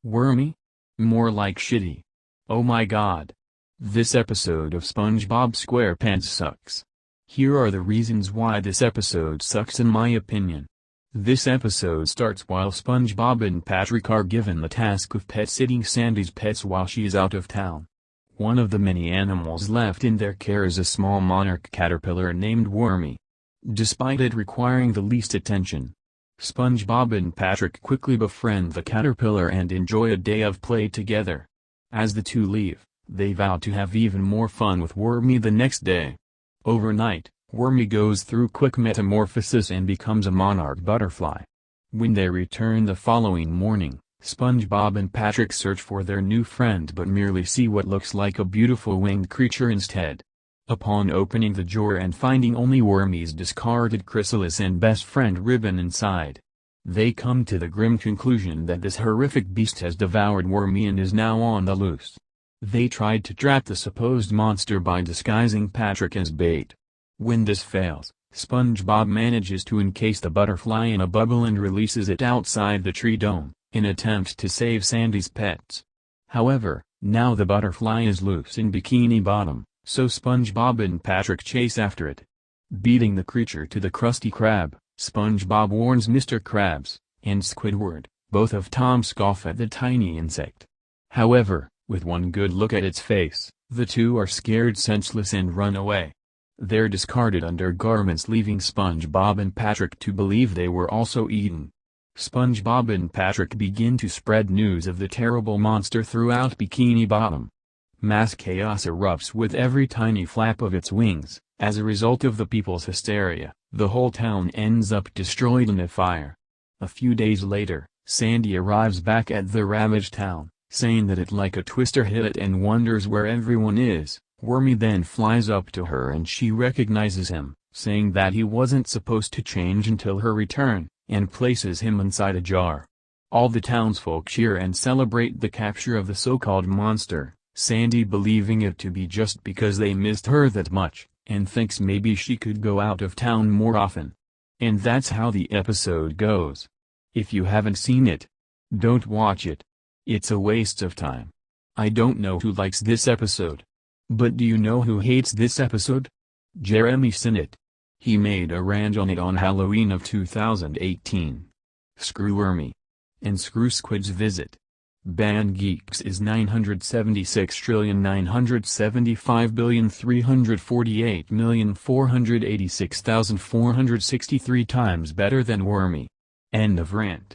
Wormy? More like shitty. Oh my god. This episode of SpongeBob SquarePants sucks. Here are the reasons why this episode sucks in my opinion. This episode starts while SpongeBob and Patrick are given the task of pet-sitting Sandy's pets while she is out of town. One of the many animals left in their care is a small monarch caterpillar named Wormy. Despite it requiring the least attention, SpongeBob and Patrick quickly befriend the caterpillar and enjoy a day of play together. As the two leave, they vow to have even more fun with Wormy the next day. Overnight, Wormy goes through quick metamorphosis and becomes a monarch butterfly. When they return the following morning, SpongeBob and Patrick search for their new friend but merely see what looks like a beautiful winged creature instead. Upon opening the drawer and finding only Wormy's discarded chrysalis and best friend Ribbon inside, they come to the grim conclusion that this horrific beast has devoured Wormy and is now on the loose. They tried to trap the supposed monster by disguising Patrick as bait. When this fails, SpongeBob manages to encase the butterfly in a bubble and releases it outside the tree dome, in attempt to save Sandy's pets. However, now the butterfly is loose in Bikini Bottom, so SpongeBob and Patrick chase after it. Beating the creature to the Krusty Krab, SpongeBob warns Mr. Krabs and Squidward, both of Tom scoff at the tiny insect. However, with one good look at its face, the two are scared senseless and run away. Their discarded undergarments leaving SpongeBob and Patrick to believe they were also eaten. SpongeBob and Patrick begin to spread news of the terrible monster throughout Bikini Bottom. Mass chaos erupts with every tiny flap of its wings. As a result of the people's hysteria, the whole town ends up destroyed in a fire. A few days later, Sandy arrives back at the ravaged town, saying that it like a twister hit it and wonders where everyone is. Wormy then flies up to her and she recognizes him, saying that he wasn't supposed to change until her return, and places him inside a jar. All the townsfolk cheer and celebrate the capture of the so-called monster, Sandy believing it to be just because they missed her that much, and thinks maybe she could go out of town more often. And that's how the episode goes. If you haven't seen it, don't watch it. It's a waste of time. I don't know who likes this episode. But do you know who hates this episode? Jeremy Sinnott. He made a rant on it on Halloween of 2018. Screw Wormy. And screw Squid's visit. Ban Geeks is 976,975,348,486,463 times better than Wormy. End of rant.